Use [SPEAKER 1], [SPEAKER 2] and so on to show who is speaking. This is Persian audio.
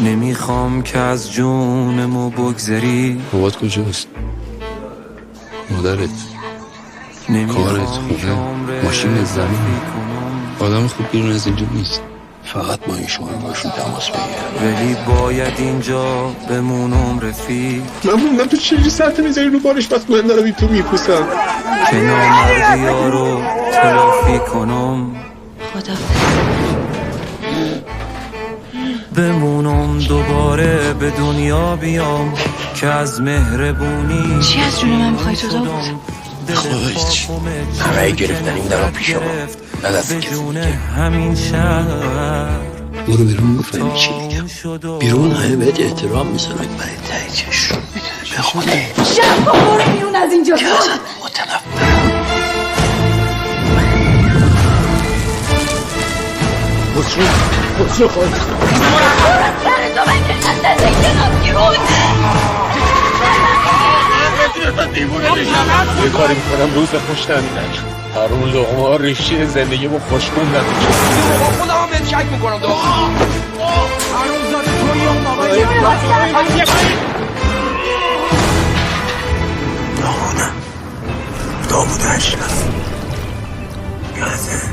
[SPEAKER 1] نمیخوام که از جونمو بگذری.
[SPEAKER 2] بابات کجاست؟ مادرت، کارت، خونه، ماشین، زمین. آدم خوب بیرون از اینجا نیست. فقط با این شما باشون تماس بگیر.
[SPEAKER 1] ولی باید اینجا بمونم رفیق.
[SPEAKER 3] من موندم تو چجوری ساعت میذاری رو بارش بس من دارم این تو میپوسم
[SPEAKER 1] که نامردی ها رو تلافی کنم.
[SPEAKER 4] خدا
[SPEAKER 1] بمونم دوباره به دنیا بیام که از مهربونی.
[SPEAKER 4] چی از جون من میخوای تو داوود؟
[SPEAKER 2] خواهیچ همه گرفتن این درم پیش آقا نه دست کسی
[SPEAKER 1] همین شهر.
[SPEAKER 2] برو بیرون میفهمی چی میگم. بیرون همه بهت احترام میذارن برای ته چشم میده به خونه
[SPEAKER 4] شب برو بیرون از اینجا.
[SPEAKER 2] که ازت متنفرم.
[SPEAKER 3] خسرو خواهد
[SPEAKER 4] سر تو بگیر از زندگی بیرون.
[SPEAKER 3] یه کاری میکنم روز خوش نمیدن. هر اون لقمه ها ریشی زندگی با خوشکن نمیشه.
[SPEAKER 5] با خودم هم بهت شک میکنم هر اون زاده توی اون آقای
[SPEAKER 2] داوود اشرف یادته